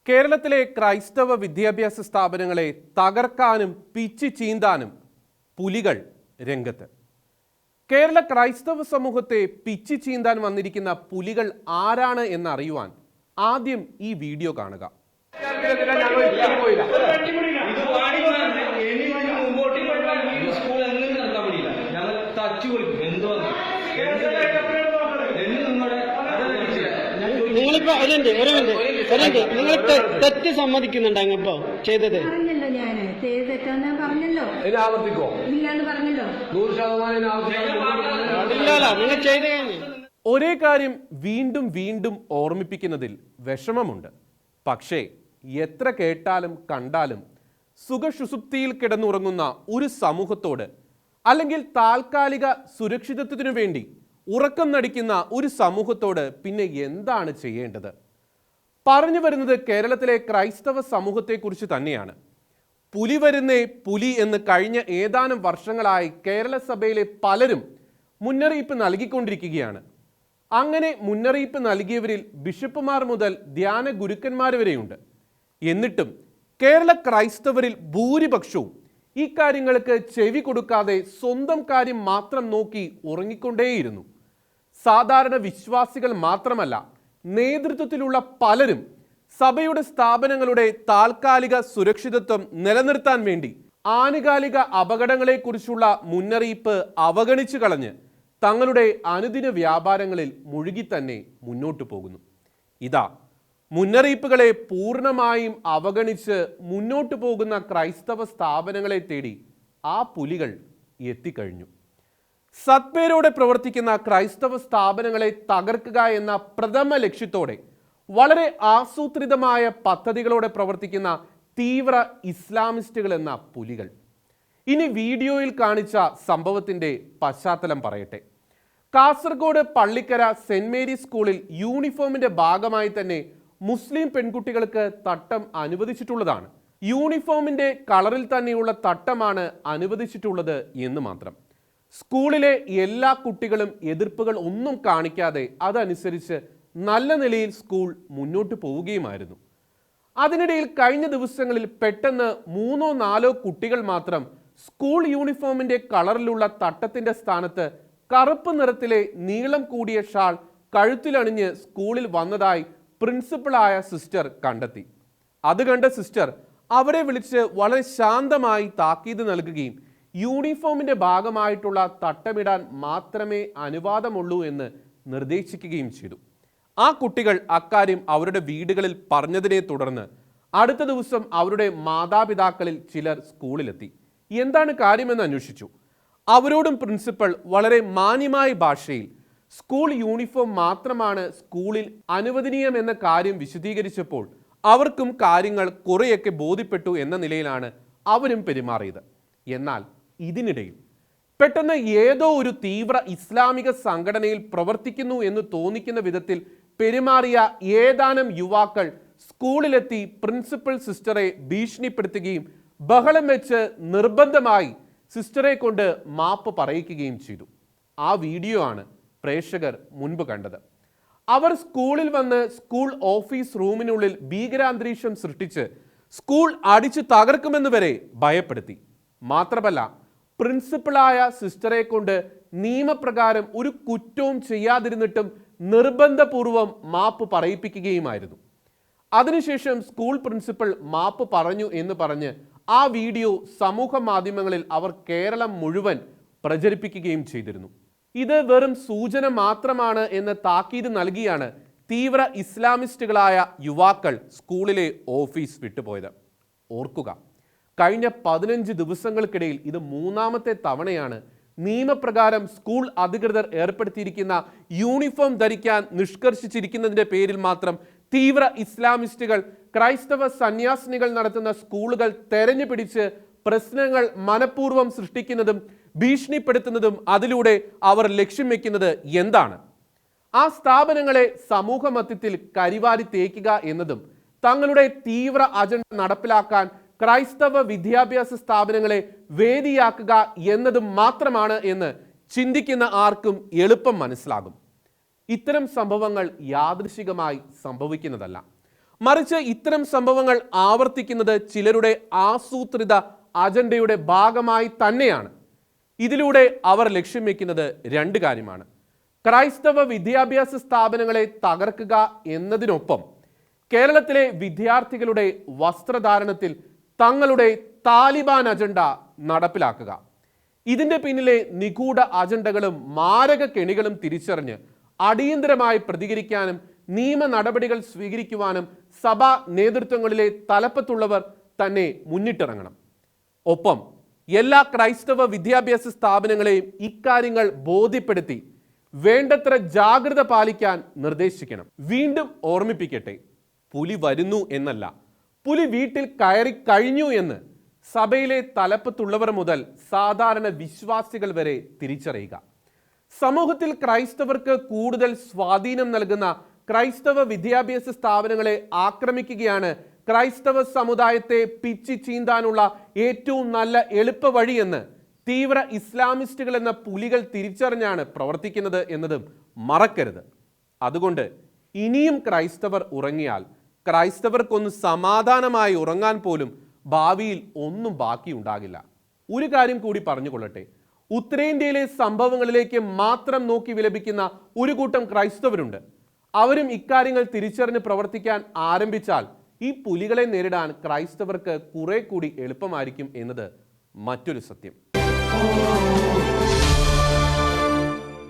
കേരളത്തിലെ ക്രൈസ്തവ വിദ്യാഭ്യാസ സ്ഥാപനങ്ങളെ തകർക്കാനും പിച്ചി ചീന്താനും പുലികൾ രംഗത്ത്. കേരള ക്രൈസ്തവ സമൂഹത്തെ പിച്ചി ചീന്താൻ വന്നിരിക്കുന്ന പുലികൾ ആരാണ് എന്നറിയുവാൻ ആദ്യം ഈ വീഡിയോ കാണുക. നിങ്ങളിപ്പോ നിങ്ങൾ തെറ്റ് സമ്മതിക്കുന്നുണ്ട് അങ്ങപ്പോ ചെയ്തത്? പറഞ്ഞല്ലോ, ഞാന് ചെയ്ത് തെറ്റാന്ന് പറഞ്ഞല്ലോ. ഇല്ലാണ്ട് പറഞ്ഞല്ലോ. നിങ്ങൾ ചെയ്ത ഒരേ കാര്യം വീണ്ടും വീണ്ടും ഓർമ്മിപ്പിക്കുന്നതിൽ വിഷമമുണ്ട്. പക്ഷേ എത്ര കേട്ടാലും കണ്ടാലും സുഖസുസുപ്തിയിൽ കിടന്നുറങ്ങുന്ന ഒരു സമൂഹത്തോട്, അല്ലെങ്കിൽ താൽക്കാലിക സുരക്ഷിതത്വത്തിനു വേണ്ടി ഉറക്കം നടിക്കുന്ന ഒരു സമൂഹത്തോട് പിന്നെ എന്താണ് ചെയ്യേണ്ടത്? പറഞ്ഞു വരുന്നത് കേരളത്തിലെ ക്രൈസ്തവ സമൂഹത്തെക്കുറിച്ച് തന്നെയാണ്. പുലി വരുന്നേ പുലി എന്ന് കഴിഞ്ഞ ഏതാനും വർഷങ്ങളായി കേരള സഭയിലെ പലരും മുന്നറിയിപ്പ് നൽകിക്കൊണ്ടിരിക്കുകയാണ്. അങ്ങനെ മുന്നറിയിപ്പ് നൽകിയവരിൽ ബിഷപ്പുമാർ മുതൽ ധ്യാന ഗുരുക്കന്മാർ വരെയുണ്ട്. എന്നിട്ടും കേരള ക്രൈസ്തവരിൽ ഭൂരിപക്ഷവും ഈ കാര്യങ്ങൾക്ക് ചെവി കൊടുക്കാതെ സ്വന്തം കാര്യം മാത്രം നോക്കി ഉറങ്ങിക്കൊണ്ടേയിരുന്നു. സാധാരണ വിശ്വാസികൾ മാത്രമല്ല, നേതൃത്വത്തിലുള്ള പലരും സഭയുടെ സ്ഥാപനങ്ങളുടെ താൽക്കാലിക സുരക്ഷിതത്വം നിലനിർത്താൻ വേണ്ടി ആനുകാലിക അപകടങ്ങളെക്കുറിച്ചുള്ള മുന്നറിയിപ്പ് അവഗണിച്ചു കളഞ്ഞ് തങ്ങളുടെ അനുദിന വ്യാപാരങ്ങളിൽ മുഴുകി തന്നെ മുന്നോട്ടു പോകുന്നു. ഇതാ മുന്നറിയിപ്പുകളെ പൂർണ്ണമായും അവഗണിച്ച് മുന്നോട്ടു പോകുന്ന ക്രൈസ്തവ സ്ഥാപനങ്ങളെ തേടി ആ പുലികൾ എത്തിക്കഴിഞ്ഞു. സത്പേരോടെ പ്രവർത്തിക്കുന്ന ക്രൈസ്തവ സ്ഥാപനങ്ങളെ തകർക്കുക എന്ന പ്രഥമ ലക്ഷ്യത്തോടെ വളരെ ആസൂത്രിതമായ പദ്ധതികളോടെ പ്രവർത്തിക്കുന്ന തീവ്ര ഇസ്ലാമിസ്റ്റുകൾ എന്ന പുലികൾ. ഇനി വീഡിയോയിൽ കാണിച്ച സംഭവത്തിൻ്റെ പശ്ചാത്തലം പറയട്ടെ. കാസർഗോഡ് പള്ളിക്കര സെന്റ് മേരീസ് സ്കൂളിൽ യൂണിഫോമിന്റെ ഭാഗമായി തന്നെ മുസ്ലിം പെൺകുട്ടികൾക്ക് തട്ടം അനുവദിച്ചിട്ടുള്ളതാണ്. യൂണിഫോമിന്റെ കളറിൽ തന്നെയുള്ള തട്ടമാണ് അനുവദിച്ചിട്ടുള്ളത് എന്ന് മാത്രം. സ്കൂളിലെ എല്ലാ കുട്ടികളും എതിർപ്പുകൾ ഒന്നും കാണിക്കാതെ അതനുസരിച്ച് നല്ല നിലയിൽ സ്കൂൾ മുന്നോട്ട് പോവുകയുമായിരുന്നു. അതിനിടയിൽ കഴിഞ്ഞ ദിവസങ്ങളിൽ പെട്ടെന്ന് 3-4 കുട്ടികൾ മാത്രം സ്കൂൾ യൂണിഫോമിന്റെ കളറിലുള്ള തട്ടത്തിന്റെ സ്ഥാനത്ത് കറുപ്പ് നിറത്തിലെ നീളം കൂടിയ ഷാൾ കഴുത്തിലണിഞ്ഞ് സ്കൂളിൽ വന്നതായി പ്രിൻസിപ്പളായ സിസ്റ്റർ കണ്ടെത്തി. അത് കണ്ട സിസ്റ്റർ അവരെ വിളിച്ച് വളരെ ശാന്തമായി താക്കീത് നൽകുകയും യൂണിഫോമിന്റെ ഭാഗമായിട്ടുള്ള തട്ടമിടാൻ മാത്രമേ അനുവാദമുള്ളൂ എന്ന് നിർദ്ദേശിക്കുകയും ചെയ്തു. ആ കുട്ടികൾ അക്കാര്യം അവരുടെ വീടുകളിൽ പറഞ്ഞതിനെ തുടർന്ന് അടുത്ത ദിവസം അവരുടെ മാതാപിതാക്കളിൽ ചിലർ സ്കൂളിലെത്തി. എന്താണ് കാര്യമെന്ന് അന്വേഷിച്ചു. അവരോടും പ്രിൻസിപ്പൽ വളരെ മാന്യമായ ഭാഷയിൽ സ്കൂൾ യൂണിഫോം മാത്രമാണ് സ്കൂളിൽ അനുവദനീയമെന്ന കാര്യം വിശദീകരിച്ചപ്പോൾ അവർക്കും കാര്യങ്ങൾ കുറെയൊക്കെ ബോധ്യപ്പെട്ടു എന്ന നിലയിലാണ് അവരും പെരുമാറിയത്. എന്നാൽ ഇതിനിടയിൽ പെട്ടെന്ന് ഏതോ ഒരു തീവ്ര ഇസ്ലാമിക സംഘടനയിൽ പ്രവർത്തിക്കുന്നു എന്ന് തോന്നിക്കുന്ന വിധത്തിൽ പെരുമാറിയ ഏതാനും യുവാക്കൾ സ്കൂളിലെത്തി പ്രിൻസിപ്പൽ സിസ്റ്ററെ ഭീഷണിപ്പെടുത്തുകയും ബഹളം വെച്ച് നിർബന്ധമായി സിസ്റ്ററെ കൊണ്ട് മാപ്പ് പറയിക്കുകയും ചെയ്തു. ആ വീഡിയോ ആണ് പ്രേക്ഷകർ മുൻപ് കണ്ടത്. അവർ സ്കൂളിൽ വന്ന് സ്കൂൾ ഓഫീസ് റൂമിനുള്ളിൽ ഭീകരാന്തരീക്ഷം സൃഷ്ടിച്ച് സ്കൂൾ അടിച്ചു തകർക്കുമെന്ന് വരെ ഭയപ്പെടുത്തി. മാത്രമല്ല, പ്രിൻസിപ്പളായ സിസ്റ്ററെ കൊണ്ട് നിയമപ്രകാരം ഒരു കുറ്റവും ചെയ്യാതിരുന്നിട്ടും നിർബന്ധപൂർവം മാപ്പ് പറയിപ്പിക്കുകയുമായിരുന്നു. അതിനുശേഷം സ്കൂൾ പ്രിൻസിപ്പൽ മാപ്പ് പറഞ്ഞു എന്ന് പറഞ്ഞ് ആ വീഡിയോ സമൂഹ മാധ്യമങ്ങളിൽ അവർ കേരളം മുഴുവൻ പ്രചരിപ്പിക്കുകയും ചെയ്തിരുന്നു. ഇത് വെറും സൂചന മാത്രമാണ് എന്ന് താക്കീത് നൽകിയാണ് തീവ്ര ഇസ്ലാമിസ്റ്റുകളായ യുവാക്കൾ സ്കൂളിലെ ഓഫീസ് വിട്ടുപോയത്. ഓർക്കുക, കഴിഞ്ഞ 15 ദിവസങ്ങൾക്കിടയിൽ ഇത് 3ാമത്തെ തവണയാണ് നിയമപ്രകാരം സ്കൂൾ അധികൃതർ ഏർപ്പെടുത്തിയിരിക്കുന്ന യൂണിഫോം ധരിക്കാൻ നിഷ്കർഷിച്ചിരിക്കുന്നതിൻ്റെ പേരിൽ മാത്രം തീവ്ര ഇസ്ലാമിസ്റ്റുകൾ ക്രൈസ്തവ സന്യാസിനികൾ നടത്തുന്ന സ്കൂളുകൾ തെരഞ്ഞു പിടിച്ച് പ്രശ്നങ്ങൾ മനഃപൂർവ്വം സൃഷ്ടിക്കുന്നതും ഭീഷണിപ്പെടുത്തുന്നതും അതിലൂടെ അവർ ലക്ഷ്യം വെക്കുന്നത് എന്താണ്? ആ സ്ഥാപനങ്ങളെ സമൂഹ മധ്യത്തിൽ കരിവാരി തേക്കുക എന്നതും തങ്ങളുടെ തീവ്ര അജണ്ട നടപ്പിലാക്കാൻ ക്രൈസ്തവ വിദ്യാഭ്യാസ സ്ഥാപനങ്ങളെ വേദിയാക്കുക എന്നതും മാത്രമാണ് എന്ന് ചിന്തിക്കുന്ന ആർക്കും എളുപ്പം മനസ്സിലാകും. ഇത്തരം സംഭവങ്ങൾ യാദൃശികമായി സംഭവിക്കുന്നതല്ല. മറിച്ച് ഇത്തരം സംഭവങ്ങൾ ആവർത്തിക്കുന്നത് ചിലരുടെ ആസൂത്രിത അജണ്ടയുടെ ഭാഗമായി തന്നെയാണ്. ഇതിലൂടെ അവർ ലക്ഷ്യം വെക്കുന്നത് രണ്ട് കാര്യമാണ്: ക്രൈസ്തവ വിദ്യാഭ്യാസ സ്ഥാപനങ്ങളെ തകർക്കുക എന്നതിനൊപ്പം കേരളത്തിലെ വിദ്യാർത്ഥികളുടെ വസ്ത്രധാരണത്തിൽ തങ്ങളുടെ താലിബാൻ അജണ്ട നടപ്പിലാക്കുക. ഇതിന്റെ പിന്നിലെ നിഗൂഢ അജണ്ടകളും മാരക കെണികളും തിരിച്ചറിഞ്ഞ് അടിയന്തരമായി പ്രതികരിക്കാനും നിയമ നടപടികൾ സ്വീകരിക്കുവാനും സഭാ നേതൃത്വങ്ങളിലെ തലപ്പത്തുള്ളവർ തന്നെ മുന്നിട്ടിറങ്ങണം. ഒപ്പം എല്ലാ ക്രൈസ്തവ വിദ്യാഭ്യാസ സ്ഥാപനങ്ങളെയും ഇക്കാര്യങ്ങൾ ബോധ്യപ്പെടുത്തി വേണ്ടത്ര ജാഗ്രത പാലിക്കാൻ നിർദ്ദേശിക്കണം. വീണ്ടും ഓർമ്മിപ്പിക്കട്ടെ, പുലി വരുന്നു എന്നല്ല, പുലി വീട്ടിൽ കയറി കഴിഞ്ഞു എന്ന് സഭയിലെ തലപ്പത്തുള്ളവർ മുതൽ സാധാരണ വിശ്വാസികൾ വരെ തിരിച്ചറിയുക. സമൂഹത്തിൽ ക്രൈസ്തവർക്ക് കൂടുതൽ സ്വാധീനം നൽകുന്ന ക്രൈസ്തവ വിദ്യാഭ്യാസ സ്ഥാപനങ്ങളെ ആക്രമിക്കുകയാണ് ക്രൈസ്തവ സമുദായത്തെ പിച്ചി ചീന്താനുള്ള ഏറ്റവും നല്ല എളുപ്പ വഴിയെന്ന് തീവ്ര ഇസ്ലാമിസ്റ്റുകൾ എന്ന പുലികൾ തിരിച്ചറിഞ്ഞാണ് പ്രവർത്തിക്കുന്നത് എന്നതും മറക്കരുത്. അതുകൊണ്ട് ഇനിയും ക്രൈസ്തവർ ഉറങ്ങിയാൽ ക്രൈസ്തവർക്കൊന്ന് സമാധാനമായി ഉറങ്ങാൻ പോലും ഭാവിയിൽ ഒന്നും ബാക്കിയുണ്ടാകില്ല. ഒരു കാര്യം കൂടി പറഞ്ഞുകൊള്ളട്ടെ, ഉത്തരേന്ത്യയിലെ സംഭവങ്ങളിലേക്ക് മാത്രം നോക്കി വിലപിക്കുന്ന ഒരു കൂട്ടം ക്രൈസ്തവരുണ്ട്. അവരും ഇക്കാര്യങ്ങൾ തിരിച്ചറിഞ്ഞ് പ്രവർത്തിക്കാൻ ആരംഭിച്ചാൽ ഈ പുലികളെ നേരിടാൻ ക്രൈസ്തവർക്ക് കുറെ കൂടി എളുപ്പമായിരിക്കും എന്നത് മറ്റൊരു സത്യം.